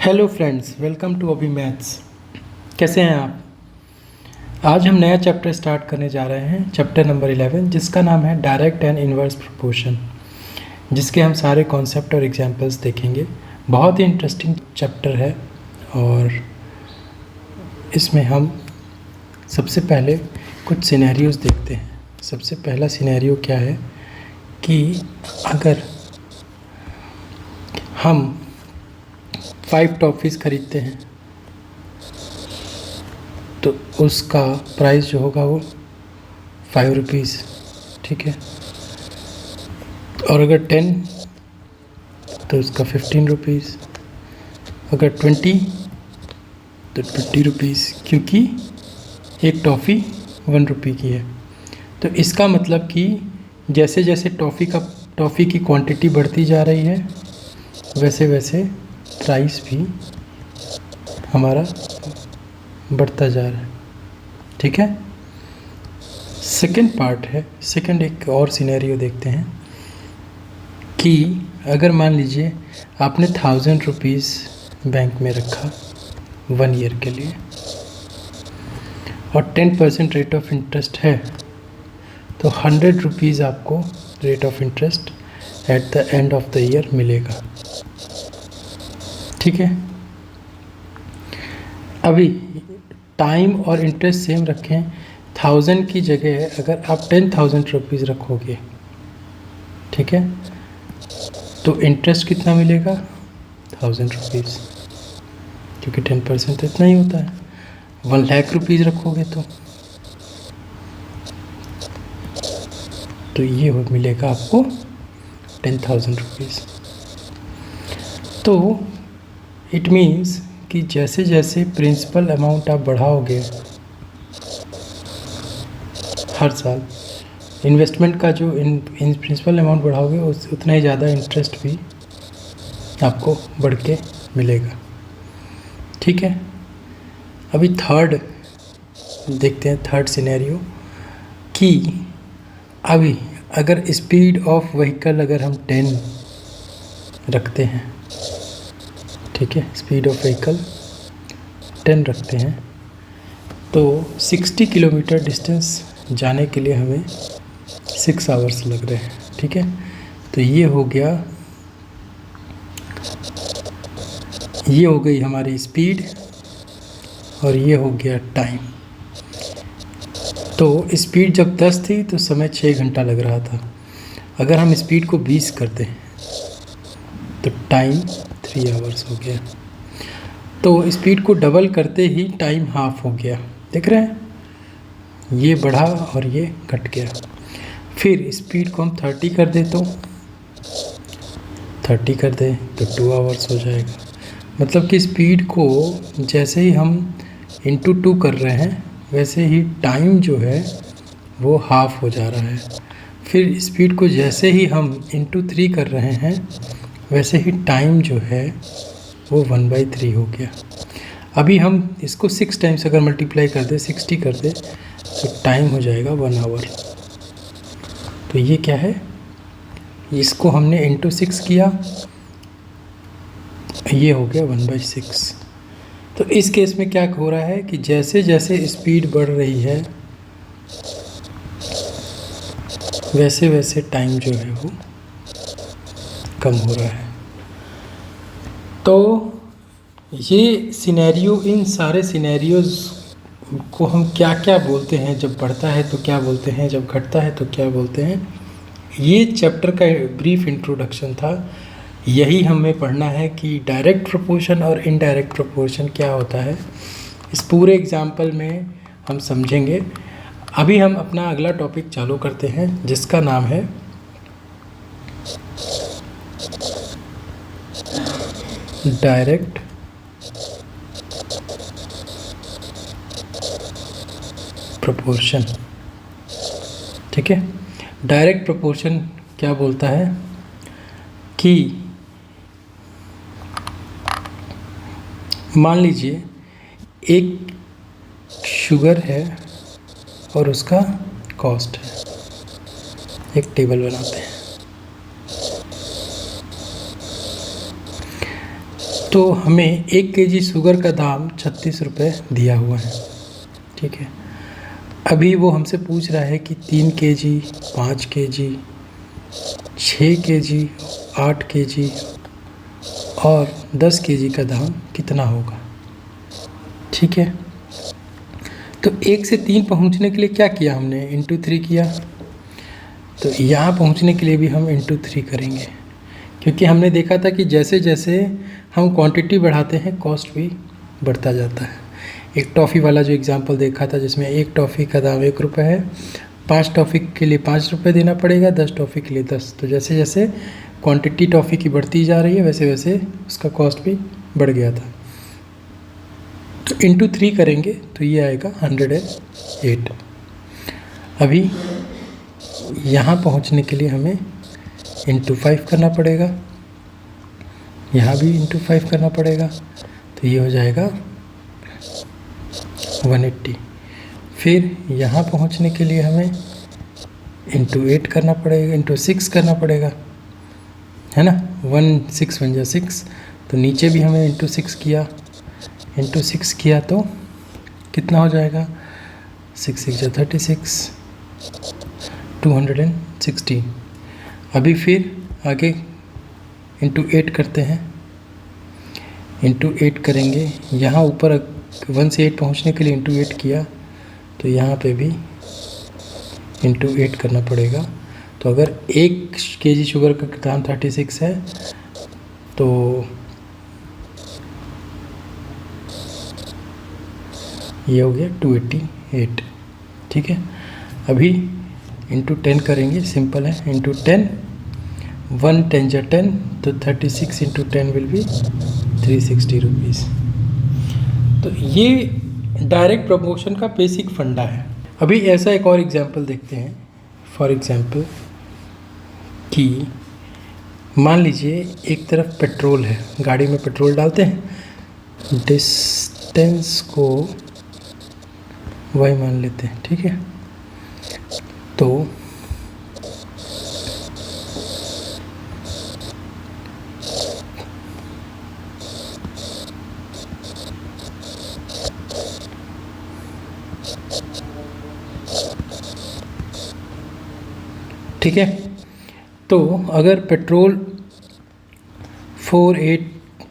Hello friends, welcome to अभी maths. कैसे हैं आप? आज हम नया चैप्टर स्टार्ट करने जा रहे हैं, चैप्टर नंबर 11, जिसका नाम है डायरेक्ट एंड इनवर्स प्रोपोर्शन, जिसके हम सारे कॉन्सेप्ट और एग्जांपल्स देखेंगे। बहुत ही इंटरेस्टिंग चैप्टर है और इसमें हम सबसे पहले कुछ सिनेरियोज़ देखते हैं। सबसे पहला सिनेरियो क्या है कि अगर हम 5 टॉफ़ीज़ ख़रीदते हैं तो उसका प्राइस जो होगा वो 5 रुपीज़, ठीक है। और अगर 10 तो उसका 15 रुपीज़, अगर 20 तो 20 रुपीज़, क्योंकि एक टॉफ़ी 1 रुपये की है। तो इसका मतलब कि जैसे जैसे टॉफ़ी की क्वांटिटी बढ़ती जा रही है वैसे वैसे प्राइस भी हमारा बढ़ता जा रहा है, ठीक है। सेकंड पार्ट है, सेकंड एक और सिनेरियो देखते हैं कि अगर मान लीजिए आपने 1000 रुपीज़ बैंक में रखा 1 ईयर के लिए और 10% रेट ऑफ इंटरेस्ट है, तो 100 रुपीज़ आपको rate of interest at the end of the year मिलेगा, ठीक है। अभी टाइम और इंटरेस्ट सेम रखें, 1000 की जगह अगर आप 10,000 रुपीज़ रखोगे, ठीक है, तो इंटरेस्ट कितना मिलेगा? 1000 रुपीज़, क्योंकि 10% तो इतना ही होता है। 1 लाख रुपीज़ रखोगे तो ये मिलेगा आपको 10,000 रुपीज़। तो इट मीन्स कि जैसे जैसे प्रिंसिपल अमाउंट आप बढ़ाओगे हर साल, इन्वेस्टमेंट का जो इन प्रिंसिपल अमाउंट बढ़ाओगे उतना ही ज़्यादा इंटरेस्ट भी आपको बढ़ के मिलेगा, ठीक है। अभी थर्ड देखते हैं, थर्ड सिनेरियो कि अभी अगर स्पीड ऑफ व्हीकल अगर हम 10 रखते हैं, ठीक है, स्पीड ऑफ व्हीकल 10 रखते हैं, तो 60 किलोमीटर डिस्टेंस जाने के लिए हमें 6 आवर्स लग रहे हैं, ठीक है। तो ये हो गई हमारी स्पीड और ये हो गया टाइम। तो स्पीड जब 10 थी तो समय 6 घंटा लग रहा था। अगर हम स्पीड को 20 कर दें तो टाइम 3 आवर्स हो गया। तो स्पीड को डबल करते ही टाइम हाफ हो गया, देख रहे हैं, ये बढ़ा और ये घट गया। फिर स्पीड को हम 30 कर दे तो 30 कर दे तो 2 आवर्स हो जाएगा। मतलब कि स्पीड को जैसे ही हम इंटू 2 कर रहे हैं वैसे ही टाइम जो है वो हाफ हो जा रहा है। फिर स्पीड को जैसे ही हम इंटू 3 कर रहे हैं वैसे ही टाइम जो है वो 1/3 हो गया। अभी हम इसको 6 टाइम्स अगर मल्टीप्लाई कर दे, 60 कर दे, तो टाइम हो जाएगा 1 आवर। तो ये क्या है, इसको हमने इंटू 6 किया, ये हो गया 1/6। तो इस केस में क्या हो रहा है कि जैसे जैसे स्पीड बढ़ रही है वैसे वैसे टाइम जो है वो कम हो रहा है। तो ये सिनेरियो, इन सारे सिनेरियोज़ को हम क्या क्या बोलते हैं, जब बढ़ता है तो क्या बोलते हैं, जब घटता है तो क्या बोलते हैं, ये चैप्टर का ब्रीफ इंट्रोडक्शन था। यही हमें पढ़ना है कि डायरेक्ट प्रोपोर्शन और इनडायरेक्ट प्रोपोर्शन क्या होता है। इस पूरे एग्जाम्पल में हम समझेंगे। अभी हम अपना अगला टॉपिक चालू करते हैं, जिसका नाम है डायरेक्ट प्रोपोर्शन, ठीक है। डायरेक्ट प्रोपोर्शन क्या बोलता है कि मान लीजिए एक शुगर है और उसका कॉस्ट है। एक टेबल बनाते हैं। तो हमें 1 केजी शुगर का दाम 36 रुपये दिया हुआ है, ठीक है। अभी वो हमसे पूछ रहा है कि 3 केजी, 5 केजी, 6 केजी, 8 केजी और 10 केजी का दाम कितना होगा, ठीक है। तो 1 से 3 पहुंचने के लिए क्या किया हमने, इंटू 3 किया। तो यहाँ पहुँचने के लिए भी हम इंटू 3 करेंगे, क्योंकि हमने देखा था कि जैसे जैसे हम क्वांटिटी बढ़ाते हैं कॉस्ट भी बढ़ता जाता है। एक टॉफ़ी वाला जो एग्जांपल देखा था जिसमें एक टॉफ़ी का दाम 1 रुपये है, 5 टॉफ़ी के लिए 5 रुपये देना पड़ेगा, 10 टॉफ़ी के लिए 10। तो जैसे जैसे क्वांटिटी टॉफ़ी की बढ़ती जा रही है वैसे वैसे उसका कॉस्ट भी बढ़ गया था। तो इंटू 3 करेंगे तो ये आएगा 108। अभी यहाँ पहुँचने के लिए हमें इंटू 5 करना पड़ेगा, यहाँ भी इंटू 5 करना पड़ेगा, तो ये हो जाएगा 180। फिर यहाँ पहुँचने के लिए हमें इंटू 8 करना पड़ेगा, इंटू 6 करना पड़ेगा, है ना। 1 6 1 जा 6, तो नीचे भी हमें इंटू 6 किया, इंटू 6 किया तो कितना हो जाएगा, 6 6 जा 36, 216। अभी फिर आगे इंटू 8 करते हैं, इंटू 8 करेंगे, यहाँ ऊपर 1 से 8 पहुँचने के लिए इंटू 8 किया, तो यहाँ पे भी इंटू 8 करना पड़ेगा। तो अगर 1 केजी शुगर का दाम 36 है तो ये हो गया 288, ठीक है। अभी इंटू 10 करेंगे, सिंपल है, इंटू 10, 1 10 जा 10, तो 36 इंटू 10 विल बी 360 रुपीज़। तो ये डायरेक्ट प्रपोर्शन का बेसिक फंडा है। अभी ऐसा एक और एग्जांपल देखते हैं। फॉर एग्जांपल कि मान लीजिए एक तरफ पेट्रोल है, गाड़ी में पेट्रोल डालते हैं, डिस्टेंस को वही मान लेते हैं, ठीक है। तो ठीक है, तो अगर पेट्रोल 48,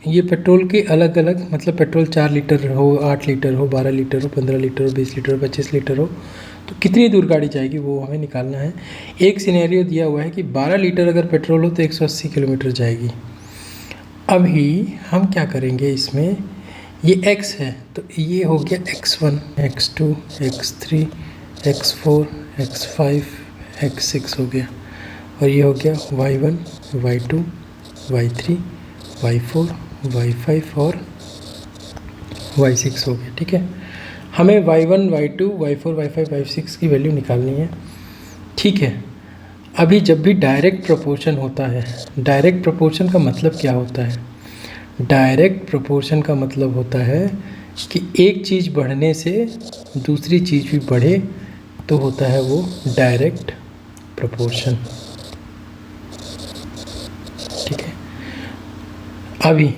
ये पेट्रोल के अलग अलग, मतलब पेट्रोल 4 लीटर हो, 8 लीटर हो, 12 लीटर हो, 15 लीटर हो, 20 लीटर हो, 25 लीटर हो, तो कितनी दूर गाड़ी जाएगी वो हमें निकालना है। एक सिनेरियो दिया हुआ है कि 12 लीटर अगर पेट्रोल हो तो 180 किलोमीटर जाएगी। अभी हम क्या करेंगे, इसमें ये x है तो ये हो गया x1, x2, x3, x4, x5, x6 हो गया, और ये हो गया y1, y2, y3, y4, y5 और y6 हो गया, ठीक है। हमें y1, y2, y4, y5, y6 की वैल्यू निकालनी है, ठीक है। अभी जब भी डायरेक्ट प्रोपोर्शन होता है, डायरेक्ट प्रोपोर्शन का मतलब क्या होता है, डायरेक्ट प्रोपोर्शन का मतलब होता है कि एक चीज़ बढ़ने से दूसरी चीज़ भी बढ़े तो होता है वो डायरेक्ट प्रोपोर्शन, ठीक है। अभी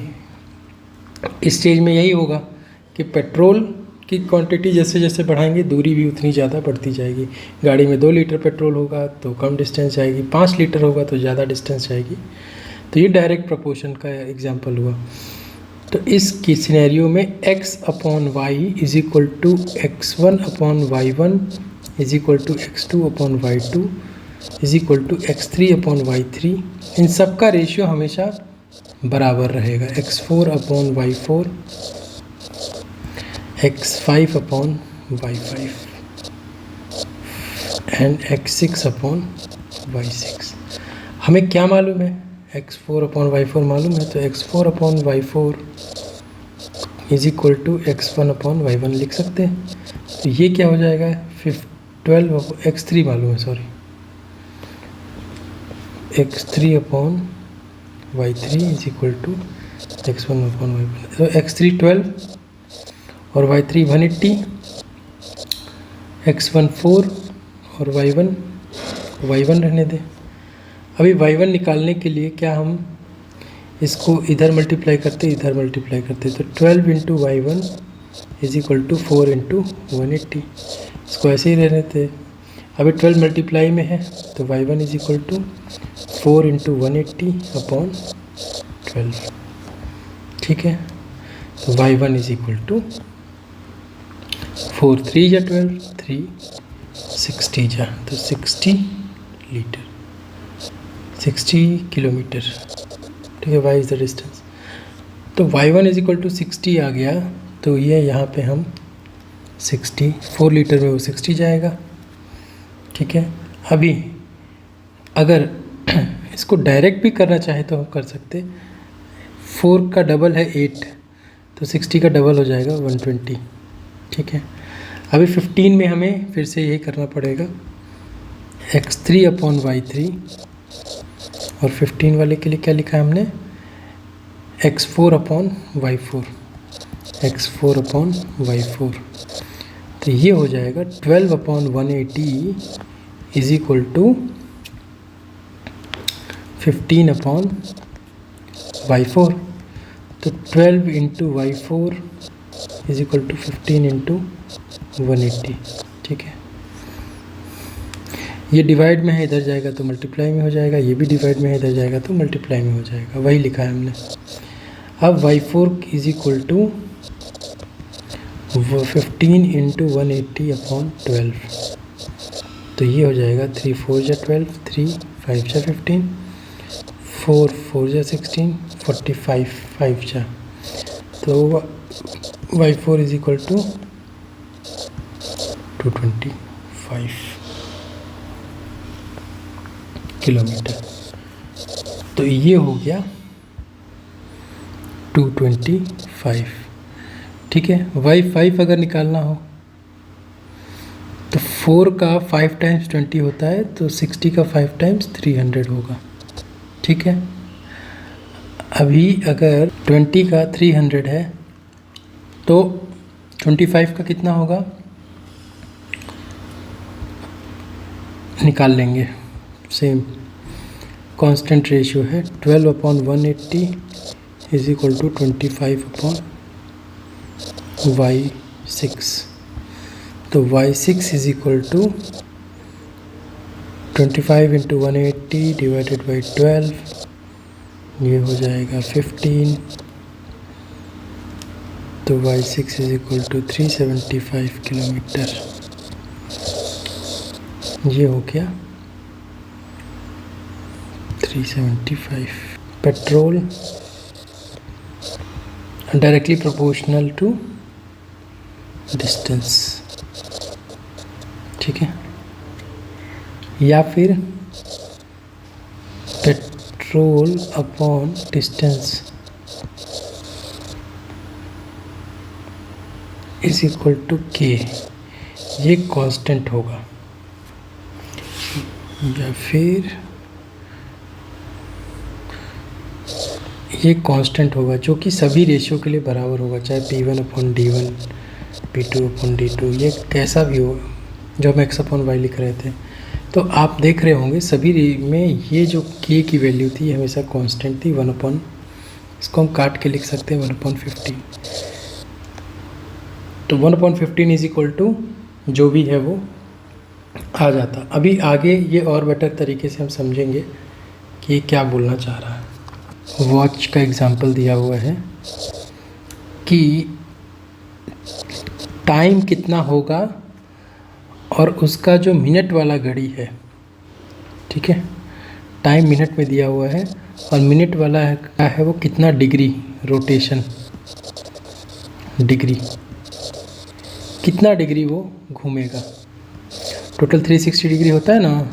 इस स्टेज में यही होगा कि पेट्रोल की क्वांटिटी जैसे जैसे बढ़ाएंगे दूरी भी उतनी ज़्यादा बढ़ती जाएगी। गाड़ी में 2 लीटर पेट्रोल होगा तो कम डिस्टेंस जाएगी, 5 लीटर होगा तो ज़्यादा डिस्टेंस जाएगी। तो ये डायरेक्ट प्रोपोर्शन का एग्जांपल हुआ। तो इस की सिनेरियो में x upon y is equal to x1 upon y1 is equal to x2 upon y2 is equal to x3 upon y3, इन सब का रेशियो हमेशा बराबर रहेगा। x4 upon y4, x5 upon y5 and x6 upon y6। हमें क्या मालूम है, x4 अपॉन y4 मालूम है, तो x4 upon y4 is equal to x1 upon y1 लिख सकते हैं। तो ये क्या हो जाएगा, 12 x3 मालूम है, sorry, x3 upon y3 is equal to x1 upon y1। तो x3 12 और y3 180, x1 4 और y1 रहने दें। अभी y1 निकालने के लिए क्या हम इसको इधर मल्टीप्लाई करते इधर मल्टीप्लाई करते, तो 12 into y1 is equal to 4 into 180। इसको ऐसे ही रहने थे। अभी 12 मल्टीप्लाई में है तो y1 is equal to 4 into 180 upon 12, ठीक है। तो y1 इज इक्वल टू 4 3 या 12, 3 60 जा, तो 60 लीटर, 60 किलोमीटर, ठीक है। y is the distance. तो y1 इज इक्वल टू 60 आ गया, तो ये यहाँ पे हम 60, 4 लीटर में वो 60 जाएगा, ठीक है। अभी अगर इसको डायरेक्ट भी करना चाहे तो हम कर सकते। 4 का डबल है 8, तो 60 का डबल हो जाएगा 120, ठीक है। अभी 15 में हमें फिर से यही करना पड़ेगा, x3 अपॉन y3, और 15 वाले के लिए क्या लिखा है हमने, x4 upon y4, x4 upon y4। तो ये हो जाएगा 12 upon 180 is equal to 15 upon y4। तो 12 into y4 is equal to 15 into 180, ठीक है। ये डिवाइड में है, इधर जाएगा तो मल्टीप्लाई में हो जाएगा, ये भी डिवाइड में है, इधर जाएगा तो मल्टीप्लाई में हो जाएगा, वही लिखा है हमने। अब y4 is equal to 15 into 180 upon 12, तो ये हो जाएगा 3 4 जा 12, 3 5 जा 15, 4 4 जा 16, 45 5 जा, तो y4 is equal to 225 kilometre. तो ये हो गया 225, ठीक है। y5 अगर निकालना हो तो 4 का 5 टाइम्स 20 होता है, तो 60 का 5 टाइम्स 300 होगा, ठीक है। अभी अगर 20 का 300 है तो 25 का कितना होगा निकाल लेंगे, सेम कांस्टेंट रेशियो है। 12 upon 180 is equal to 25 upon y6, तो y6 is equal to 25 into 180 divided by 12, ये हो जाएगा 15, तो y6 is equal to 375 kilometre. ये हो गया 375। Petrol directly proportional to distance, ठीक है। या फिर petrol upon distance is equal to K, ये कांस्टेंट होगा। या फिर ये कांस्टेंट होगा जो कि सभी रेशियो के लिए बराबर होगा, चाहे P1 upon D1, P2 upon D2, ये कैसा भी हो, जो हम x अपॉन y लिख रहे थे। तो आप देख रहे होंगे सभी में ये जो k की वैल्यू थी हमेशा कांस्टेंट थी, 1 अपॉन, इसको हम काट के लिख सकते हैं 1 अपॉन 15। तो 1 अपॉन 15 इज इक्वल टू जो भी है वो आ जाता। अभी आगे ये और बेटर तरीके से हम समझेंगे कि ये क्या बोलना चाह रहा है। वॉच का एग्जांपल दिया हुआ है कि टाइम कितना होगा और उसका जो मिनट वाला घड़ी है, ठीक है, टाइम मिनट में दिया हुआ है और मिनट वाला है वो कितना डिग्री रोटेशन, डिग्री कितना डिग्री वो घूमेगा। टोटल 360 डिग्री होता है ना,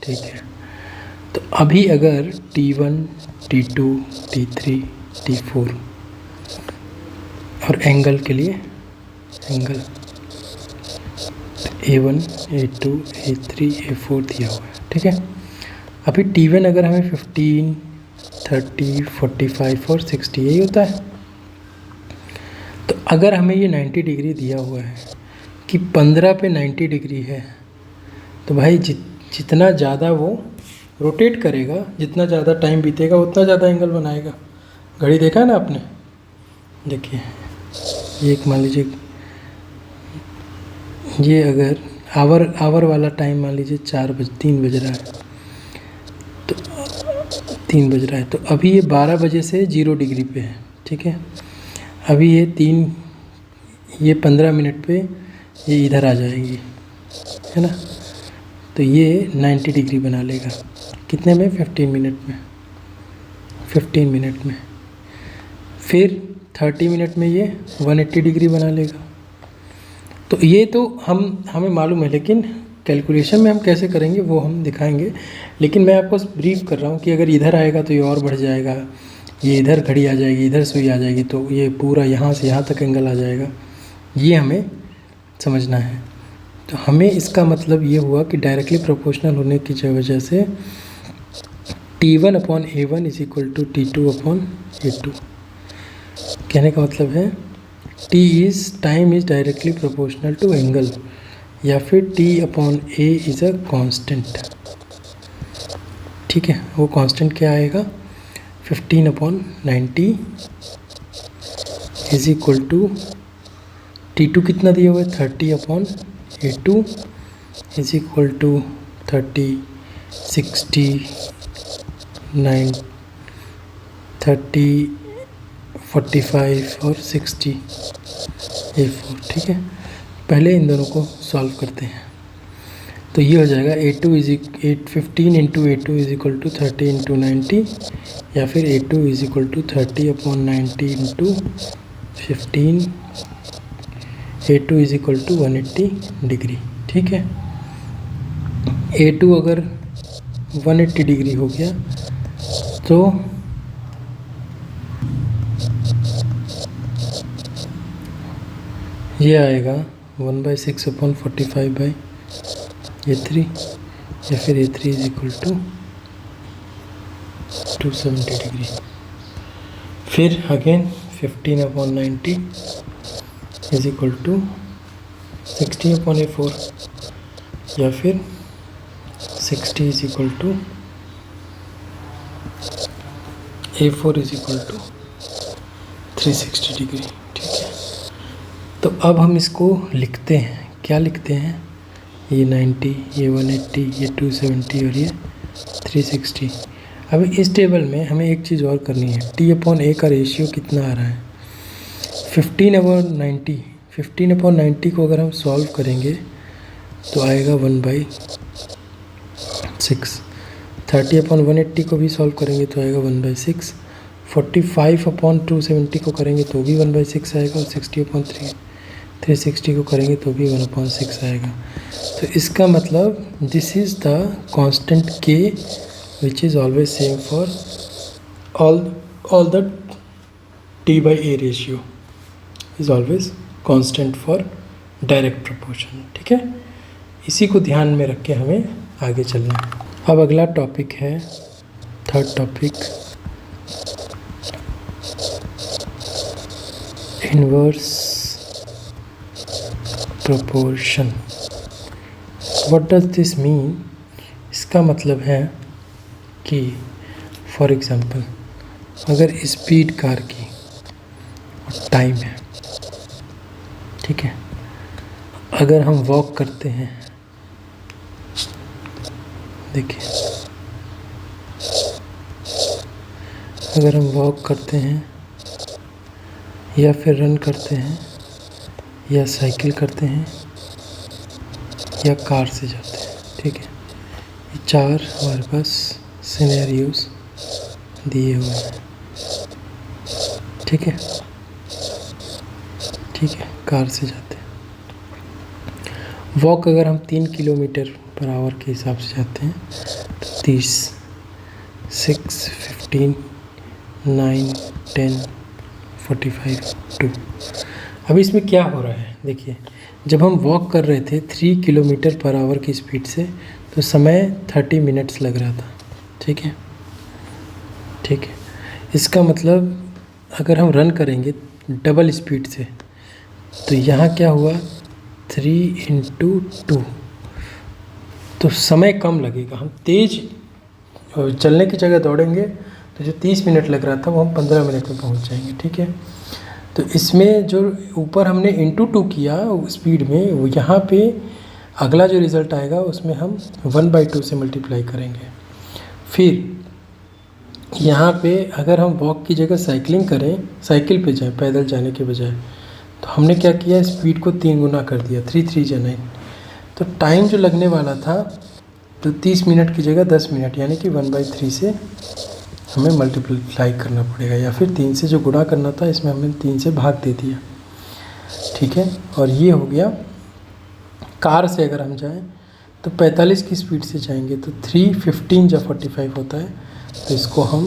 ठीक है। तो अभी अगर T1, T2, T3, T4 और एंगल के लिए angle A1, A2, A3, A4 दिया हुआ है, ठीक है। अभी T1 अगर हमें 15, 30, 45 और 60 यही होता है। तो अगर हमें ये 90 डिग्री दिया हुआ है कि 15 पे 90 डिग्री है, तो भाई जितना ज़्यादा वो रोटेट करेगा, जितना ज़्यादा टाइम बीतेगा उतना ज़्यादा एंगल बनाएगा। घड़ी देखा है ना आपने, देखिए ये एक मान लीजिए, ये अगर आवर वाला टाइम मान लीजिए 3 बज रहा है, तो 3 बज रहा है, तो अभी ये 12 बजे से 0 डिग्री पे है, ठीक है। अभी ये 15 मिनट पे ये इधर आ जाएगी, है ना, तो ये 90 डिग्री बना लेगा। कितने में? 15 मिनट में। 15 मिनट में फिर 30 मिनट में ये 180 डिग्री बना लेगा। तो ये तो हमें मालूम है, लेकिन कैलकुलेशन में हम कैसे करेंगे वो हम दिखाएंगे। लेकिन मैं आपको ब्रीफ कर रहा हूँ कि अगर इधर आएगा तो ये और बढ़ जाएगा, ये इधर घड़ी आ जाएगी, इधर सुई आ जाएगी, तो ये पूरा यहाँ से यहाँ तक एंगल आ जाएगा। ये हमें समझना है। तो हमें इसका मतलब ये हुआ कि डायरेक्टली प्रोपोर्शनल होने की वजह से T1/A1 is equal to T2/A2। कहने का मतलब है time is directly proportional to angle, या फिर T/A इज़ अ कांस्टेंट। ठीक है, वो कांस्टेंट क्या आएगा? 15/90 इज इक्वल टू T2 कितना दिया हुआ है? 30/A2 इज इक्वल टू 30, 60, 9, 30, 45 और 60 A4। ठीक है, पहले इन दोनों को सॉल्व करते हैं। तो ये हो जाएगा 15 into A2 is equal to 30 into 90, या फिर A2 is equal to 30/90 into 15, A2 is equal to 180 degree. ठीक है, A2 अगर 180 डिग्री हो गया तो ये आएगा 1/6/45/A3, या फिर A3 is equal to 270 degree. फिर again 15/90 is equal to 60/A4, या फिर 60 is equal to A4 is equal to 360 degree. ठीक है, तो अब हम इसको लिखते हैं। क्या लिखते हैं? ये 90, ये 180, ये 270 और ये 360। अब इस टेबल में हमें एक चीज़ और करनी है। T/A का रेशियो कितना आ रहा है? 15/90। 15/90 को अगर हम सॉल्व करेंगे तो आएगा 1/6। 30/180 को भी सॉल्व करेंगे तो आएगा 1/6। 45/270 को करेंगे तो भी 1/6 आएगा, और 60/360 को करेंगे तो भी 1/6 आएगा। तो इसका मतलब this is the constant K which is always same for all the T/A ratio is always constant for direct proportion. ठीक है, इसी को ध्यान में रख के हमें आगे चलना है। अब अगला टॉपिक है, third topic, inverse proportion. What does this mean? इसका मतलब है कि फॉर एग्जांपल अगर स्पीड कार की टाइम है, ठीक है, अगर हम वॉक करते हैं, देखिए अगर हम वॉक करते हैं या फिर रन करते हैं या साइकिल करते हैं या कार से जाते हैं, ठीक है, ये 4 हमारे पास सिनेरियोस दिए हुए हैं। ठीक है, ठीक है, कार से जाते हैं। वॉक अगर हम 3 किलोमीटर पर आवर के हिसाब से जाते हैं तो 30, 6, 15, 9, 10, 45, 2। अब इसमें क्या हो रहा है? देखिए, जब हम वॉक कर रहे थे 3 किलोमीटर पर आवर की स्पीड से तो समय 30 मिनट्स लग रहा था। ठीक है, ठीक है, इसका मतलब अगर हम रन करेंगे डबल स्पीड से तो यहाँ क्या हुआ? 3 × 2, तो समय कम लगेगा। हम तेज़ और चलने की जगह दौड़ेंगे तो जो 30 मिनट लग रहा था वो हम 15 मिनट में पहुंच जाएंगे। ठीक है, तो इसमें जो ऊपर हमने इंटू 2 किया स्पीड में, वो यहाँ पे अगला जो रिज़ल्ट आएगा उसमें हम 1/2 से मल्टीप्लाई करेंगे। फिर यहाँ पे अगर हम वॉक की जगह साइकिलिंग करें, साइकिल पे जाएं पैदल जाने के बजाय, तो हमने क्या किया, स्पीड को 3 गुना कर दिया, 3 3 जा 9। तो टाइम जो लगने वाला था तो 30 मिनट की जगह 10 मिनट, यानी कि 1/3 से हमें मल्टीप्लाई करना पड़ेगा, या फिर 3 से जो गुणा करना था इसमें हमने 3 से भाग दे दिया। ठीक है, और ये हो गया। कार से अगर हम जाएं तो 45 की स्पीड से जाएंगे तो 3 15 जब 45 होता है, तो इसको हम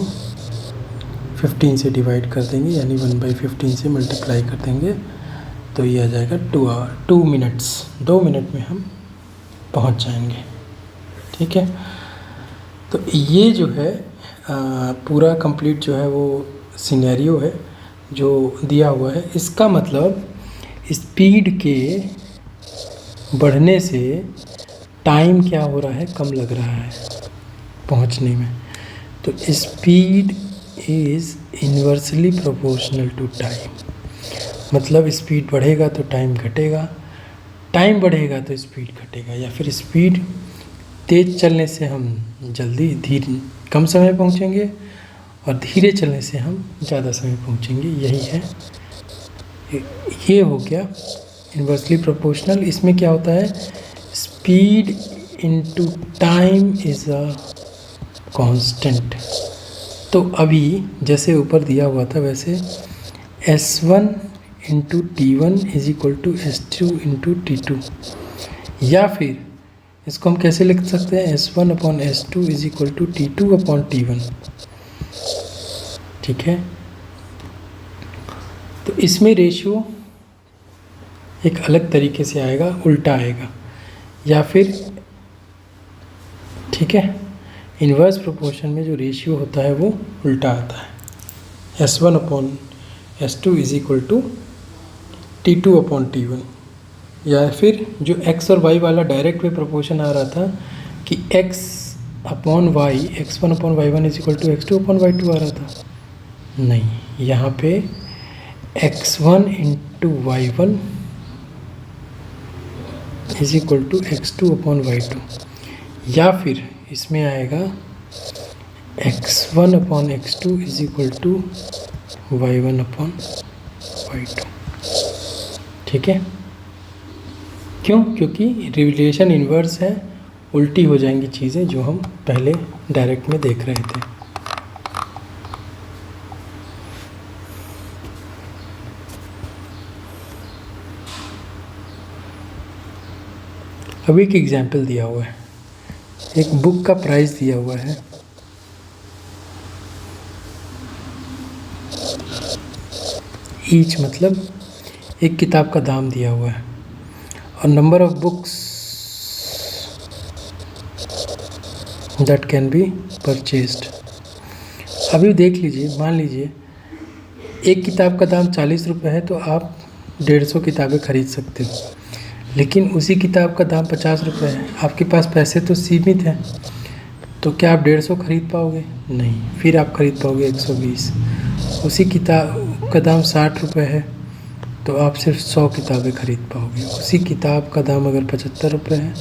15 से डिवाइड कर देंगे, यानी 1/15 से मल्टीप्लाई कर देंगे, तो ये आ जाएगा 2 मिनट्स। 2 मिनट में हम पहुंच जाएंगे। ठीक है, तो ये जो है पूरा कंप्लीट जो है वो सिनेरियो है जो दिया हुआ है। इसका मतलब स्पीड के बढ़ने से टाइम क्या हो रहा है, कम लग रहा है पहुंचने में। तो speed is inversely proportional to time, मतलब स्पीड बढ़ेगा तो टाइम घटेगा, टाइम बढ़ेगा तो स्पीड घटेगा, या फिर स्पीड तेज़ चलने से हम जल्दी धीरे कम समय पहुंचेंगे और धीरे चलने से हम ज़्यादा समय पहुंचेंगे। यही है, ये हो गया इन्वर्सली प्रोपोर्शनल। इसमें क्या होता है, speed into time is a constant. तो अभी जैसे ऊपर दिया हुआ था वैसे S1 into T1 is equal to S2 into T2, या फिर इसको हम कैसे लिख सकते हैं, S1 upon S2 is equal to T2 upon T1। ठीक है, तो इसमें रेशियो एक अलग तरीके से आएगा, उल्टा आएगा, या फिर ठीक है, इन्वर्स प्रोपोर्शन में जो रेशियो होता है वो उल्टा आता है। S1 upon S2 is equal to T2 upon T1, या फिर जो x और y वाला डायरेक्ट वे प्रोपोर्शन आ रहा था कि x upon y, x1 upon y1 is equal to x2 upon y2 आ रहा था, नहीं, यहाँ पे x1 into y1 is equal to x2 upon y2, या फिर इसमें आएगा x1 upon x2 is equal to y1 upon y2। ठीक है, क्यों, क्योंकि रिलेशन इन्वर्स है, उल्टी हो जाएंगी चीज़ें जो हम पहले डायरेक्ट में देख रहे थे। अभी एक एग्जाम्पल दिया हुआ है, एक बुक का प्राइस दिया हुआ है, ईच मतलब एक किताब का दाम दिया हुआ है, और number of books that can be purchased. अभी देख लीजिए, मान लीजिए एक किताब का दाम 40 रुपये है, तो आप 150 किताबें खरीद सकते हो, लेकिन उसी किताब का दाम 50 रुपये है, आपके पास पैसे तो सीमित हैं, तो क्या आप 150 खरीद पाओगे? नहीं, फिर आप खरीद पाओगे 120। उसी किताब का दाम 60 रुपये है, तो आप सिर्फ 100 किताबें खरीद पाओगे। उसी किताब का दाम अगर 75 रुपये है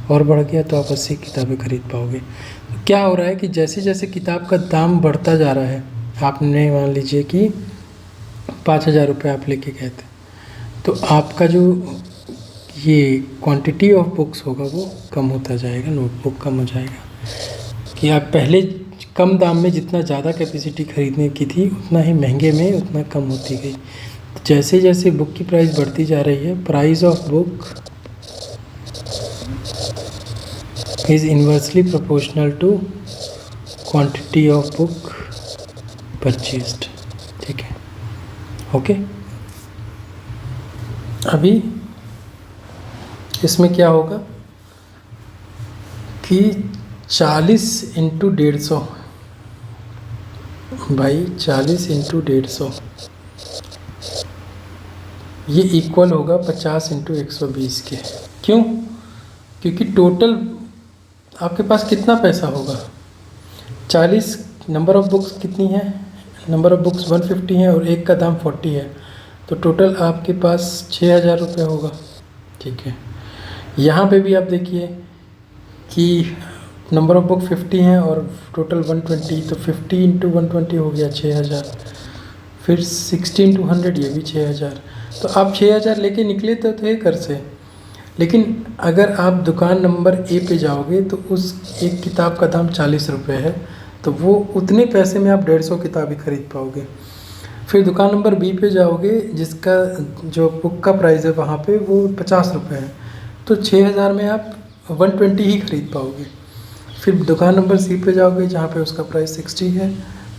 और बढ़ गया तो आप 80 किताबें खरीद पाओगे। तो क्या हो रहा है कि जैसे जैसे किताब का दाम बढ़ता जा रहा है, आपने मान लीजिए कि 5000 रुपये आप लेके गए थे, तो आपका जो ये क्वांटिटी ऑफ बुक्स होगा वो कम होता जाएगा, नोटबुक कम हो जाएगा, कि आप पहले कम दाम में जितना ज़्यादा कैपेसिटी खरीदने की थी उतना ही महंगे में उतना कम होती गई। जैसे जैसे बुक की प्राइस बढ़ती जा रही है, price of book is inversely proportional to quantity of book purchased. ठीक है, ओके। अभी इसमें क्या होगा कि 40 इंटू 150 बाई 40 इंटू 150 ये इक्वल होगा 50 इंटू 120 के। क्यों? क्योंकि टोटल आपके पास कितना पैसा होगा, 40 नंबर ऑफ़ बुक्स कितनी है? नंबर ऑफ़ बुक्स 150 है और एक का दाम 40 है, तो टोटल आपके पास 6000 रुपये होगा। ठीक है, यहाँ पे भी आप देखिए कि नंबर ऑफ़ बुक 50 हैं और टोटल 120, तो 50 इंटू 120 हो गया 6000। फिर 60 इंटू 100 ये भी 6000। तो आप 6000 लेके निकले तो थे घर से, लेकिन अगर आप दुकान नंबर ए पे जाओगे तो उस एक किताब का दाम 40 रुपये है, तो वो उतने पैसे में आप 150 किताबें खरीद पाओगे। फिर दुकान नंबर बी पे जाओगे जिसका जो बुक का प्राइस है वहाँ पे वो 50 रुपये है, तो 6000 में आप 120 ही खरीद पाओगे। फिर दुकान नंबर सी पे जाओगे जहाँ पे उसका प्राइस 60 है,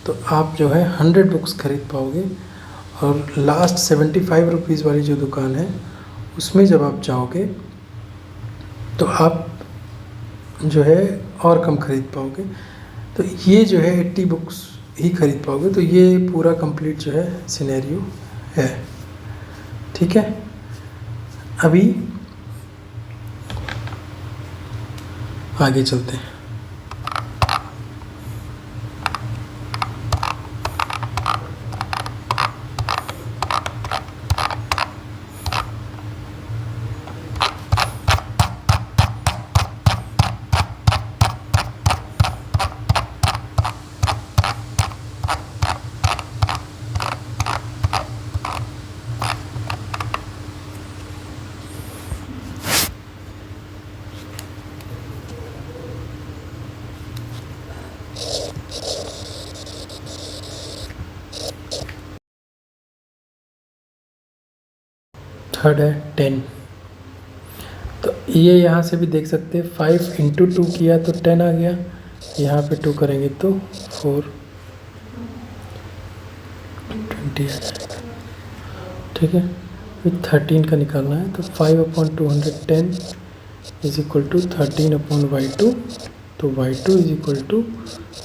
तो आप जो है 100 बुक्स खरीद पाओगे। और लास्ट 75 रुपीज़ वाली जो दुकान है उसमें जब आप जाओगे तो आप जो है और कम खरीद पाओगे। तो ये जो है 80 बुक्स ही खरीद पाओगे। तो ये पूरा कंप्लीट जो है सिनेरियो है। ठीक है, अभी आगे चलते हैं। थर्ड है 10। तो ये यहाँ से भी देख सकते हैं, 5 इंटू 2 किया तो 10 आ गया, यहाँ पे 2 करेंगे तो 4 20 आ जाएगा। ठीक है, फिर 13 का निकालना है, तो 5/210 इज इक्वल टू 13/y2। तो y2 is equal to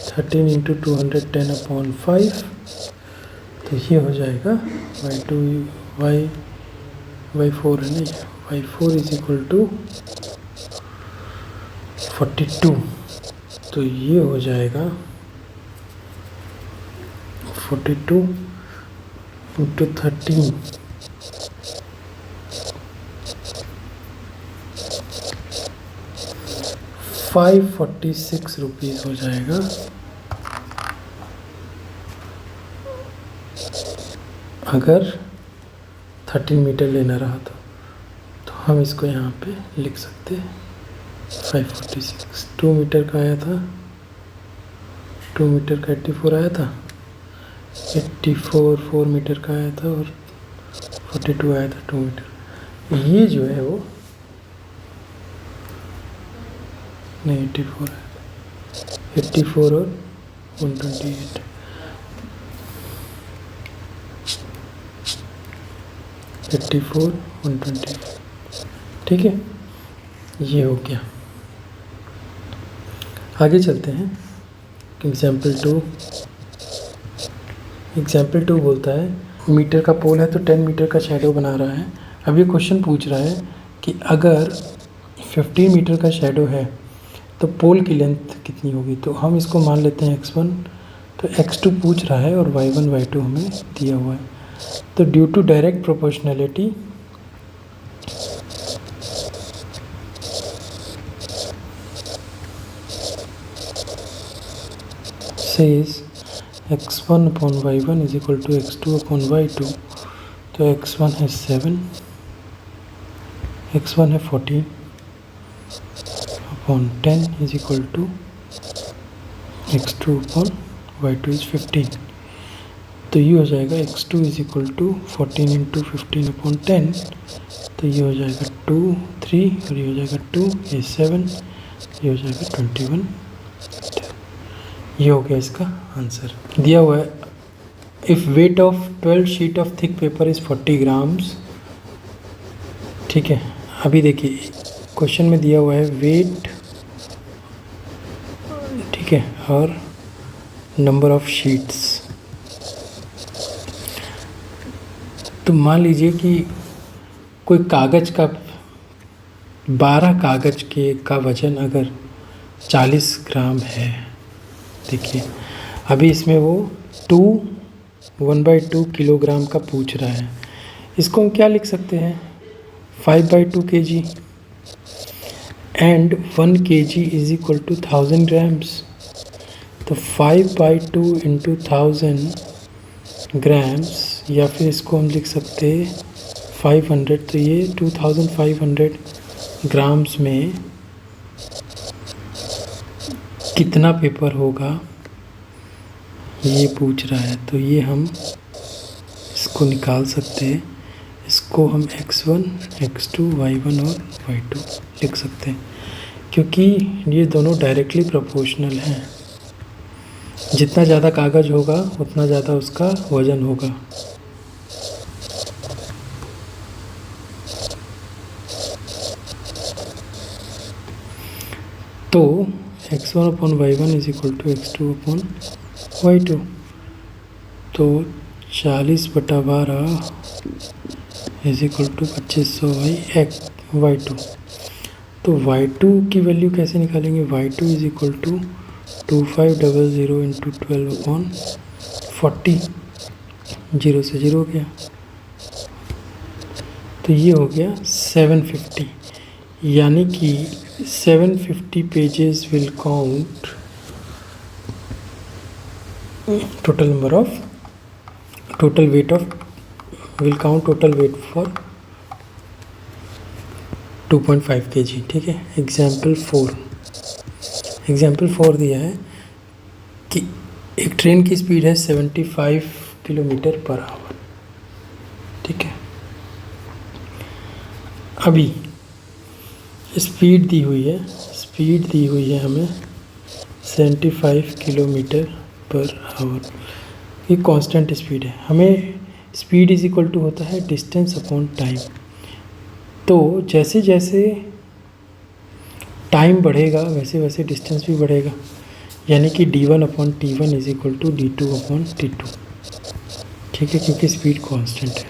13 into 210/5। तो ये हो जाएगा y4 है नहीं, y4 इज इक्वल टू 42। तो ये हो जाएगा 42 इंटू 13 546 रुपीज़ हो जाएगा। अगर 13 मीटर लेना रहा तो हम इसको यहाँ पे लिख सकते हैं 546। 2 मीटर का आया था, 2 मीटर का 84 आया था, 84 4 मीटर का आया था और 42 आया था 2 मीटर। ये जो है वो नहीं 84 आया था, 84 और 128, 84 128। ठीक है, ये हो गया। आगे चलते हैं। एग्जाम्पल 2 बोलता है मीटर का पोल है तो 10 मीटर का शैडो बना रहा है। अब ये क्वेश्चन पूछ रहा है कि अगर 15 मीटर का शैडो है तो पोल की लेंथ कितनी होगी। तो हम इसको मान लेते हैं x1, तो x2 पूछ रहा है और y1 y2 हमें दिया हुआ है। तो due to direct proportionality says x1/y1 is equal to x2/y2। तो x1 है 7, x1 है 14/10 is equal to x2/y2 is 15। तो ये हो जाएगा x2 is equal to 14 into 15/10। तो ये हो जाएगा 2 3 और ये हो जाएगा 2, ये 7, ये हो जाएगा 21। ये हो गया इसका आंसर। दिया हुआ है if weight of 12 sheet of thick paper is 40 grams. ठीक है, अभी देखिए क्वेश्चन में दिया हुआ है वेट, ठीक है, और नंबर ऑफ शीट्स। तो मान लीजिए कि कोई कागज़ का 12 कागज़ के का वज़न अगर 40 ग्राम है, देखिए अभी इसमें वो 1/2 किलोग्राम का पूछ रहा है। इसको हम क्या लिख सकते हैं, 5/2 kg and 1 kg is equal to 1000 grams. तो 5/2 इंटू 1000 ग्राम्स, या फिर इसको हम लिख सकते हैं 500। तो ये 2500 ग्राम्स में कितना पेपर होगा ये पूछ रहा है। तो ये हम इसको निकाल सकते हैं। इसको हम x1, x2, y1 और y2 लिख सकते हैं, क्योंकि ये दोनों डायरेक्टली प्रोपोर्शनल हैं। जितना ज़्यादा कागज़ होगा उतना ज़्यादा उसका वज़न होगा। तो x1 upon y1 is equal to x2 upon y2। तो 40/12 इज इक्वल टू 2500/y2। तो y2 की वैल्यू कैसे निकालेंगे, y2 is equal to 2500 into 12/40। 0 से 0 हो गया, तो ये हो गया 750। यानी कि 750 pages will count total weight for 2.5 kg। ठीक है। एग्जाम्पल 4 दिया है कि एक ट्रेन की स्पीड है 75 किलोमीटर पर आवर। ठीक है। अभी स्पीड दी हुई है हमें 75 किलोमीटर पर आवर। ये कांस्टेंट स्पीड है। हमें स्पीड इज इक्वल टू होता है डिस्टेंस अपॉन टाइम। तो जैसे जैसे टाइम बढ़ेगा वैसे वैसे डिस्टेंस भी बढ़ेगा, यानी कि d1/t1 is equal to d2/t2। ठीक है, क्योंकि स्पीड कांस्टेंट है।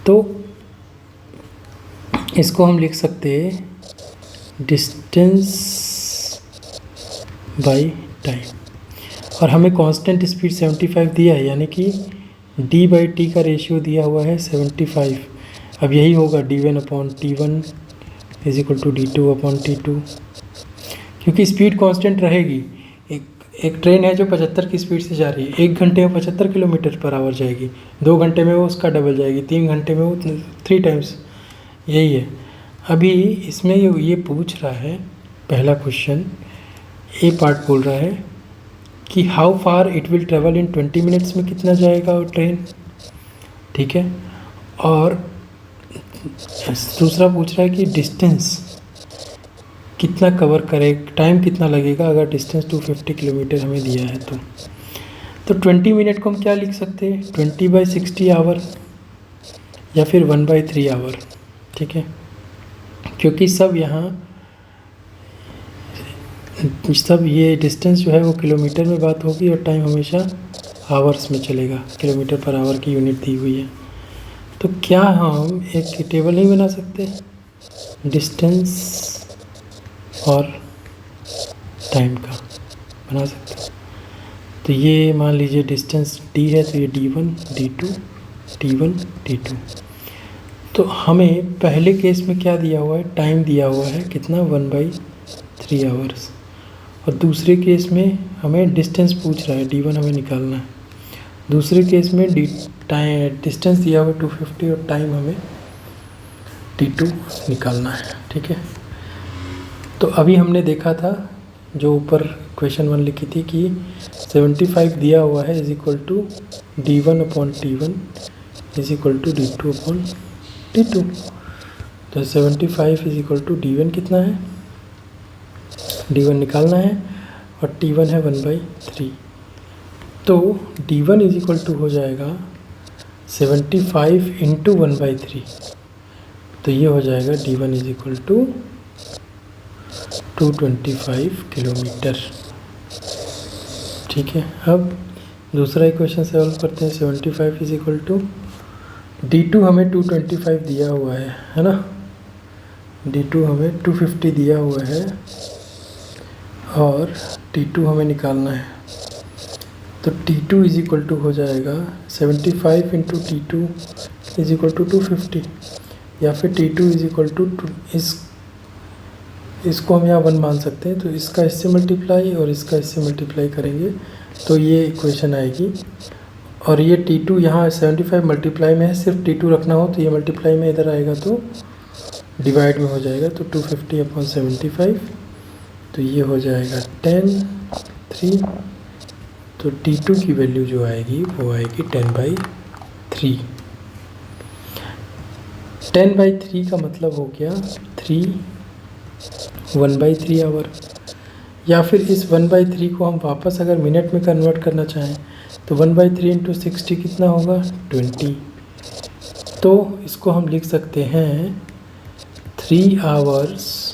तो इसको हम लिख सकते हैं डिस्टेंस बाय टाइम। और हमें कांस्टेंट स्पीड 75 दिया है, यानी कि d/t का रेशियो दिया हुआ है 75। अब यही होगा d1/t1 is equal to d2/t2, क्योंकि स्पीड कांस्टेंट रहेगी। एक ट्रेन है जो 75 की स्पीड से जा रही है, 1 घंटे में 75 किलोमीटर पर आवर जाएगी, 2 घंटे में वो उसका डबल जाएगी, 3 घंटे में वो 3 टाइम्स। यही है। अभी इसमें ये पूछ रहा है, पहला क्वेश्चन ए पार्ट बोल रहा है कि how far it will travel in 20 minutes में कितना जाएगा वो ट्रेन। ठीक है। और दूसरा पूछ रहा है कि डिस्टेंस कितना कवर करे, टाइम कितना लगेगा अगर डिस्टेंस 250 किलोमीटर हमें दिया है। तो 20 मिनट को हम क्या लिख सकते हैं, 20/60 आवर या फिर 1/3 आवर। ठीक है, क्योंकि सब ये डिस्टेंस जो है वो किलोमीटर में बात होगी और टाइम हमेशा आवर्स में चलेगा। किलोमीटर पर आवर की यूनिट दी हुई है। तो क्या हम एक टेबल नहीं बना सकते, डिस्टेंस और टाइम का बना सकते हैं। तो ये मान लीजिए डिस्टेंस d है, तो ये d1 d2 t1 t2। तो हमें पहले केस में क्या दिया हुआ है, टाइम दिया हुआ है कितना 1/3 आवर्स। और दूसरे केस में हमें डिस्टेंस पूछ रहा है, d1 हमें निकालना है। दूसरे केस में डिस्टेंस दिया हुआ है 250 और टाइम हमें t2 निकालना है। ठीक है। तो अभी हमने देखा था जो ऊपर क्वेश्चन 1 लिखी थी कि 75 दिया हुआ है is equal to d1/t1 is equal to d2/t2। तो 75 इज इक्वल टू d1 कितना है, d1 निकालना है और t1 है 1/3। तो d1 इज इक्वल टू हो जाएगा 75 इंटू 1/3। तो ये हो जाएगा d1 is equal to 225 kilometre. ठीक है। अब दूसरा इक्वेशन सॉल्व करते हैं। 75 इज इक्वल टू d2 हमें 225 दिया हुआ है ना, d2 हमें 250 दिया हुआ है और T2 हमें निकालना है। तो T2 इज इक्वल टू हो जाएगा 75 into T2 is equal to 250, या फिर T2 इज इक्वल टू इसको हम यहाँ 1 मान सकते हैं। तो इसका इससे मल्टीप्लाई और इसका इससे मल्टीप्लाई करेंगे तो ये इक्वेशन आएगी। और ये T2 यहाँ 75 मल्टीप्लाई में है, सिर्फ T2 रखना हो तो ये मल्टीप्लाई में इधर आएगा तो डिवाइड में हो जाएगा। तो 250/75, तो ये हो जाएगा 10 3। तो T2 की वैल्यू जो आएगी वो आएगी 10/3। 10/3 का मतलब हो गया 1/3 आवर। या फिर इस 1/3 को हम वापस अगर मिनट में कन्वर्ट करना चाहें तो 1/3 इंटू 60 कितना होगा 20। तो इसको हम लिख सकते हैं 3 hours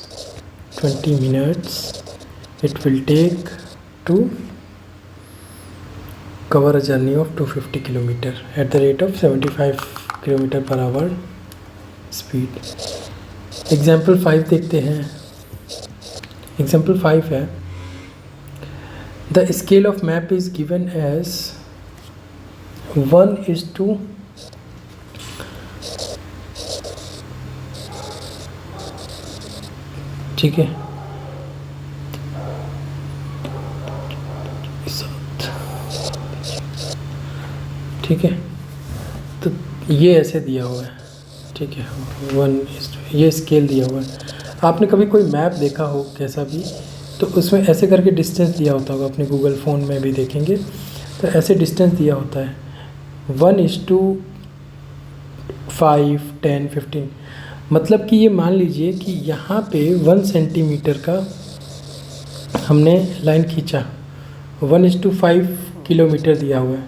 20 minutes it will take to cover a journey of 250 km at the rate of 75 km/h speed. Example 5 देखते हैं। एग्जाम्पल 5 है, the scale of map is given as 1:, ठीक है, ठीक है। तो ये ऐसे दिया हुआ है, ठीक है, 1:, ये स्केल दिया हुआ है। आपने कभी कोई मैप देखा हो कैसा भी, तो उसमें ऐसे करके डिस्टेंस दिया होता होगा, अपने गूगल फ़ोन में भी देखेंगे तो ऐसे डिस्टेंस दिया होता है 1:5, 10, 15। मतलब कि ये मान लीजिए कि यहाँ पे 1 सेंटीमीटर का हमने लाइन खींचा, 1:5 किलोमीटर दिया हुआ है।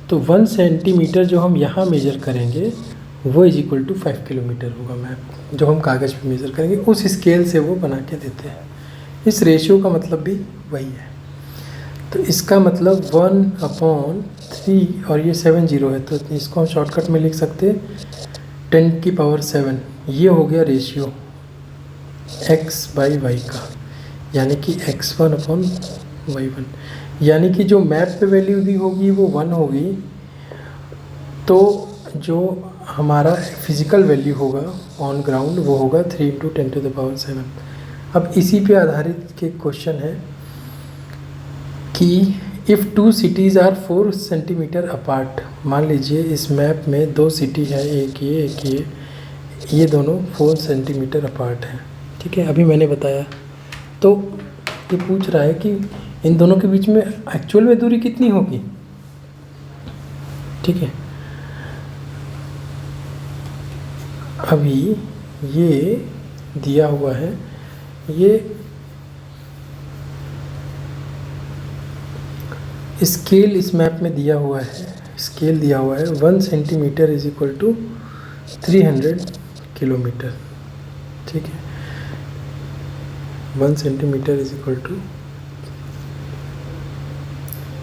तो 1 सेंटीमीटर जो हम यहाँ मेजर करेंगे वो इज इक्वल टू 5 किलोमीटर होगा मैप, जो हम कागज़ पे मेज़र करेंगे उस स्केल से वो बना के देते हैं। इस रेशियो का मतलब भी वही है। तो इसका मतलब 1/3 और ये 7 0 है, तो इसको हम शॉर्टकट में लिख सकते हैं 10⁻7। ये हो गया रेशियो x/y का, यानी कि x1/y1। यानी कि जो मैप पे वैल्यू भी होगी वो 1 होगी, तो जो हमारा फिज़िकल वैल्यू होगा ऑन ग्राउंड वो होगा 3 × 10⁻7। अब इसी पे आधारित के क्वेश्चन है कि if 2 cities are 4 centimetre apart. मान लीजिए इस मैप में 2 सिटी है, एक ये दोनों 4 सेंटीमीटर अपार्ट हैं, ठीक है, अभी मैंने बताया। तो ये पूछ रहा है कि इन दोनों के बीच में एक्चुअल में दूरी कितनी होगी, ठीक है। अभी ये दिया हुआ है, ये स्केल इस मैप में दिया हुआ है, स्केल दिया हुआ है 1 centimetre is equal to 300 kilometre, ठीक है। 1 centimetre is equal to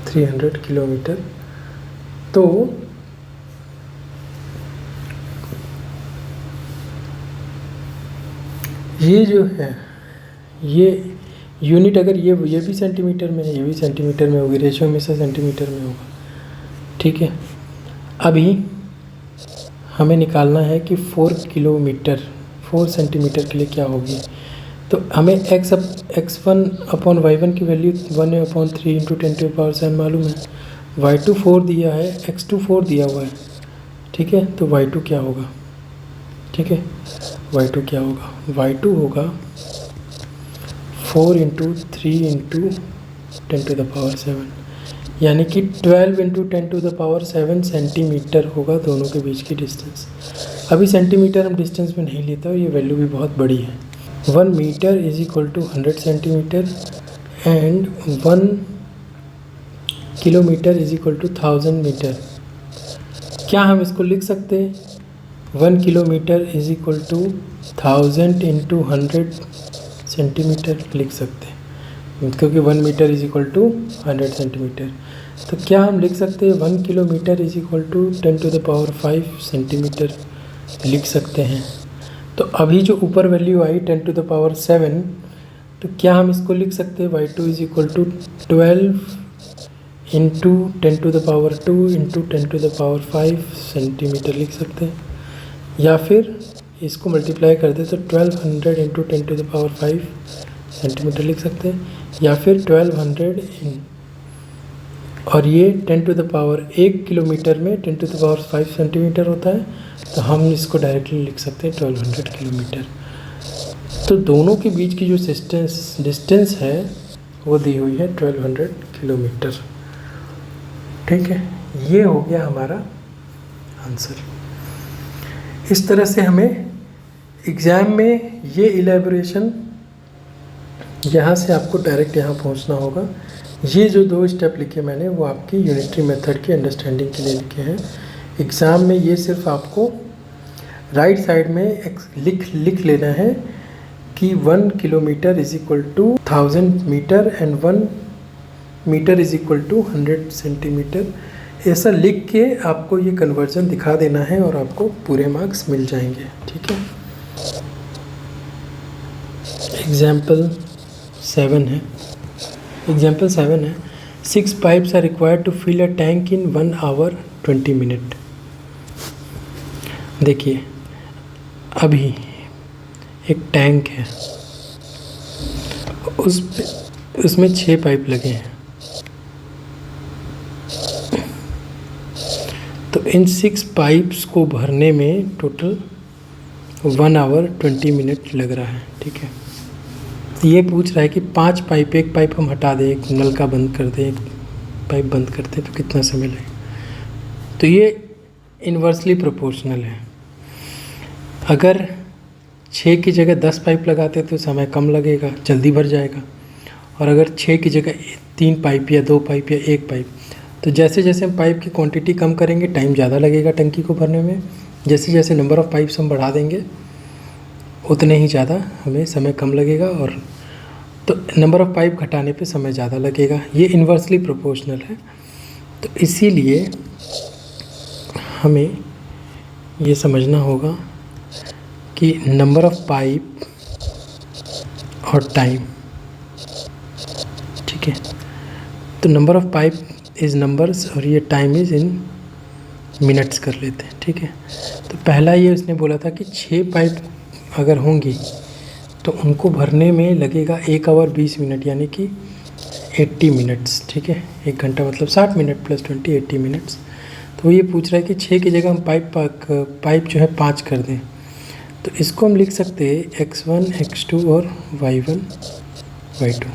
300 kilometre. तो ये जो है, ये यूनिट अगर ये भी सेंटीमीटर में है, ये भी सेंटीमीटर में होगी, रेशियो में से सेंटीमीटर में होगा, ठीक है। अभी हमें निकालना है कि 4 किलोमीटर 4 सेंटीमीटर के लिए क्या होगी। तो हमें x1/y1 की वैल्यू 1/3 × 10⁻7 मालूम है, y2 4 दिया है, x2 4 दिया हुआ है, ठीक है। तो y2 क्या होगा, ठीक है, y2 क्या होगा, y2 होगा 4 × 3 × 10⁻7, यानी कि 12 × 10⁻7 सेंटीमीटर होगा दोनों के बीच की डिस्टेंस। अभी सेंटीमीटर हम डिस्टेंस में नहीं लेता, ये वैल्यू भी बहुत बड़ी है। 1 metre is equal to 100 centimetre and 1 kilometre is equal to 1000 metre. क्या हम इसको लिख सकते हैं 1 kilometre is equal to 1000 × 100 centimetre लिख सकते हैं, क्योंकि 1 metre is equal to 100 centimetre. तो क्या हम लिख सकते हैं 1 kilometre is equal to 10⁵ centimetre लिख सकते हैं। तो अभी जो ऊपर वैल्यू आई 10⁻7, तो क्या हम इसको लिख सकते हैं y2 is equal to 12 into 10⁻² into 10⁻5 centimetre लिख सकते हैं, या फिर इसको मल्टीप्लाई कर दे तो 1200 इंटू 10⁻5 सेंटीमीटर लिख सकते हैं, या फिर 1200 और ये 1 किलोमीटर में 10⁻5 सेंटीमीटर होता है, तो हम इसको डायरेक्टली लिख सकते हैं 1200 किलोमीटर। तो दोनों के बीच की जो डिस्टेंस है वो दी हुई है 1200 किलोमीटर। ठीक है, ये हो गया हमारा आंसर। इस तरह से हमें एग्ज़ाम में ये इलेबोरेशन यहाँ से आपको डायरेक्ट यहाँ पहुँचना होगा। ये जो 2 स्टेप लिखे मैंने वो आपकी यूनिटरी मेथड की अंडरस्टैंडिंग के लिए लिखे हैं। एग्ज़ाम में ये सिर्फ आपको राइट साइड में लिख लेना है कि 1 kilometre is equal to 1000 metre and 1 metre is equal to 100 centimetre. ऐसा लिख के आपको ये कन्वर्जन दिखा देना है और आपको पूरे मार्क्स मिल जाएंगे। ठीक है, एग्जाम्पल 7 है। एग्जाम्पल 7 है, 6 pipes are required to fill a tank in 1 hour 20 minute. देखिए अभी एक टैंक है, उसमें 6 पाइप लगे हैं, तो इन 6 पाइप्स को भरने में टोटल 1 आवर 20 मिनट लग रहा है। ठीक है, ये पूछ रहा है कि 5 पाइप, एक पाइप हम हटा दें, एक नल का बंद कर दें, एक पाइप बंद करते तो कितना समय लगेगा। तो ये इन्वर्सली प्रोपोर्शनल है। अगर 6 की जगह 10 पाइप लगाते तो समय कम लगेगा, जल्दी भर जाएगा। और अगर 6 की जगह 3 पाइप या 2 पाइप या 1 पाइप, तो जैसे जैसे हम पाइप की क्वांटिटी कम करेंगे टाइम ज़्यादा लगेगा टंकी को भरने में। जैसे जैसे नंबर ऑफ़ पाइप्स हम बढ़ा देंगे उतने ही ज़्यादा हमें समय कम लगेगा, और तो नंबर ऑफ़ पाइप घटाने पे समय ज़्यादा लगेगा। ये इन्वर्सली प्रोपोर्शनल है। तो इसीलिए हमें ये समझना होगा कि नंबर ऑफ़ पाइप और टाइम। ठीक है, तो number of pipe is numbers और ये टाइम इज़ इन मिनट्स कर लेते हैं। ठीक है, तो पहला ये उसने बोला था कि 6 पाइप अगर होंगी तो उनको भरने में लगेगा 1 आवर 20 मिनट, यानी कि 80 मिनट्स। ठीक है, 1 घंटा मतलब 60 मिनट प्लस 20 80 मिनट्स। तो ये पूछ रहा है कि 6 की जगह हम पाइप जो है 5 कर दें, तो इसको हम लिख सकते हैं x1 x2 और y1 y2।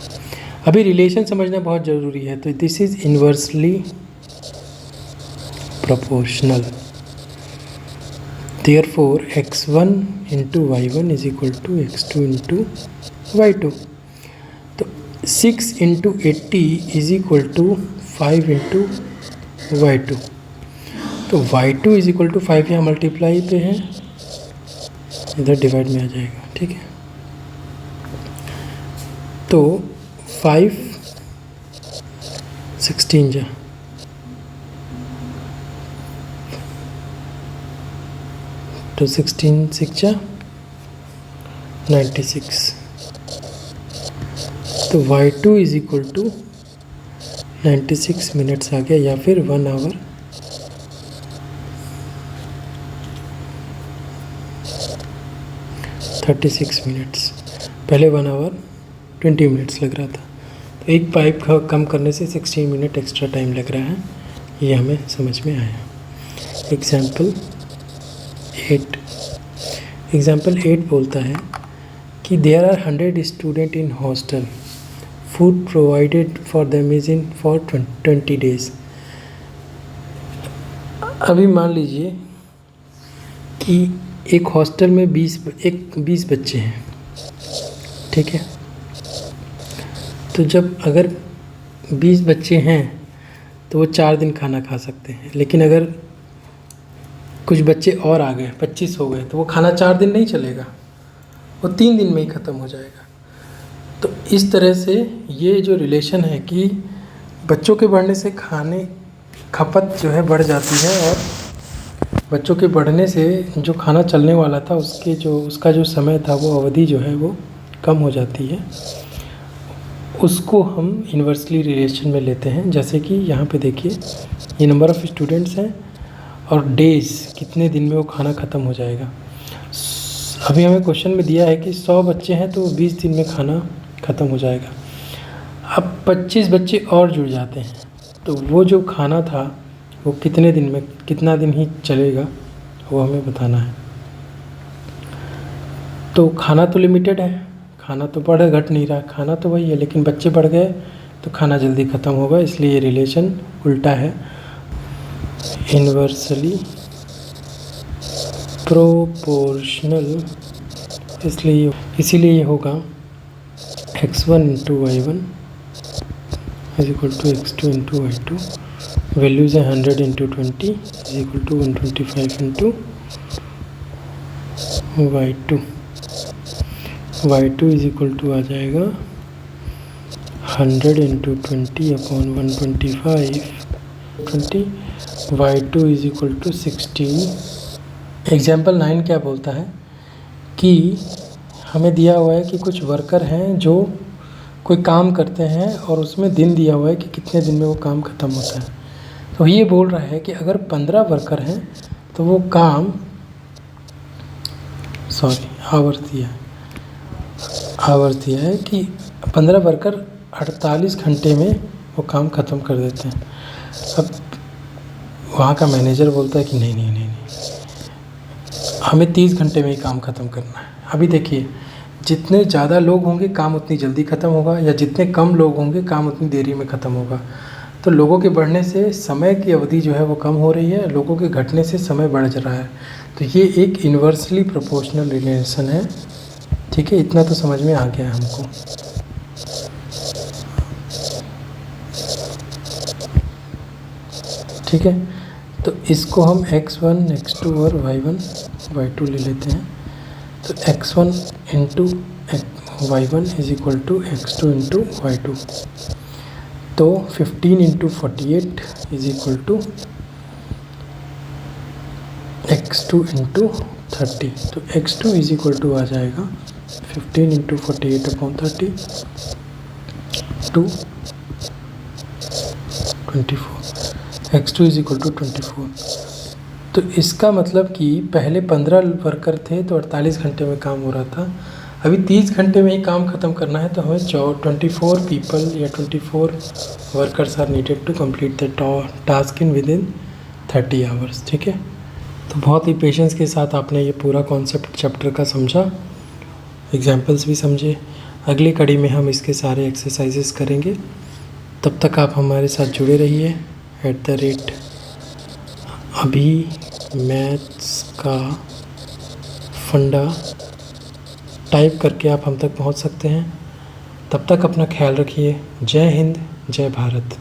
अभी रिलेशन समझना बहुत ज़रूरी है। तो this is inversely proportional, therefore x1 into y1 is equal to x2 into y2। तो 6 into 80 is equal to 5 into y2। तो y2 इज इक्वल टू 5 यहाँ मल्टीप्लाई पे है, इधर डिवाइड में आ जाएगा। ठीक है, तो 5 16 जा, तो 16 6 जा 96। तो y2 is equal to 96 minutes आ गया, या फिर 1 आवर 36 मिनट्स। पहले 1 आवर 20 मिनट्स लग रहा था, तो एक पाइप का कम करने से 16 मिनट एक्स्ट्रा टाइम लग रहा है। ये हमें समझ में आया। एग्जाम्पल 8। एग्जाम्पल 8 बोलता है कि there are 100 student in hostel, food provided for them is in for 20 days. अभी मान लीजिए कि एक हॉस्टल में 20 बच्चे हैं। ठीक है, तो जब अगर 20 बच्चे हैं तो वो 4 दिन खाना खा सकते हैं, लेकिन अगर कुछ बच्चे और आ गए 25 हो गए तो वो खाना 4 दिन नहीं चलेगा, वो 3 दिन में ही ख़त्म हो जाएगा। तो इस तरह से ये जो रिलेशन है कि बच्चों के बढ़ने से खाने खपत जो है बढ़ जाती है, और बच्चों के बढ़ने से जो खाना चलने वाला था उसका जो समय था वो अवधि जो है वो कम हो जाती है। उसको हम इन्वर्सली रिलेशन में लेते हैं। जैसे कि यहाँ पे देखिए, ये नंबर ऑफ़ स्टूडेंट्स हैं और डेज़, कितने दिन में वो खाना ख़त्म हो जाएगा। अभी हमें क्वेश्चन में दिया है कि 100 बच्चे हैं तो 20 दिन में खाना ख़त्म हो जाएगा। अब 25 बच्चे और जुड़ जाते हैं तो वो जो खाना था वो कितने दिन में, कितना दिन ही चलेगा, वो हमें बताना है। तो खाना तो लिमिटेड है, खाना तो बढ़ घट नहीं रहा, खाना तो वही है, लेकिन बच्चे बढ़ गए तो खाना जल्दी ख़त्म होगा, इसलिए ये रिलेशन उल्टा है, इन्वर्सली प्रोपोर्शनल। इसीलिए ये होगा x1 into y1 is equal to x2 into y2। Values है 100 into 20 is equal to 125 into y2। y2 is equal to आ जाएगा 100 into 20 upon 125 20। y2 is equal to 16। Example 9 क्या बोलता है कि हमें दिया हुआ है कि कुछ वर्कर हैं जो कोई काम करते हैं और उसमें दिन दिया हुआ है कि कितने दिन में वो काम ख़त्म होता है। तो ये बोल रहा है कि अगर 15 वर्कर हैं तो वो काम, आवर्स दिया है कि 15 वर्कर 48 घंटे में वो काम ख़त्म कर देते हैं। अब वहाँ का मैनेजर बोलता है कि नहीं, हमें 30 घंटे में ही काम ख़त्म करना है। अभी देखिए, जितने ज़्यादा लोग होंगे काम उतनी जल्दी ख़त्म होगा, या जितने कम लोग होंगे काम उतनी देरी में ख़त्म होगा। तो लोगों के बढ़ने से समय की अवधि जो है वो कम हो रही है, लोगों के घटने से समय बढ़ रहा है। तो ये एक इन्वर्सली प्रोपोर्शनल रिलेशन है। ठीक है, इतना तो समझ में आ गया है हमको। ठीक है, तो इसको हम x1, x2 और y2 ले लेते हैं। तो x1 into y1 is equal to x2 into y2। तो 15 into 48 is equal to x2 into 30। तो x2 इज इक्वल टू आ जाएगा 15 into 48 upon 30 to 24। x2 is equal to 24। तो इसका मतलब कि पहले 15 वर्कर थे तो 48 घंटे में काम हो रहा था, अभी 30 घंटे में ही काम ख़त्म करना है। तो हमें 24 पीपल या 24 workers are needed to complete the task in within 30 hours. ठीक है, तो बहुत ही पेशेंस के साथ आपने ये पूरा कॉन्सेप्ट चैप्टर का समझा, एग्जाम्पल्स भी समझे। अगली कड़ी में हम इसके सारे एक्सरसाइजेस करेंगे। तब तक आप हमारे साथ जुड़े रहिए। अभी मैथ्स का फंडा टाइप करके आप हम तक पहुंच सकते हैं। तब तक अपना ख्याल रखिए। जय हिंद, जय भारत।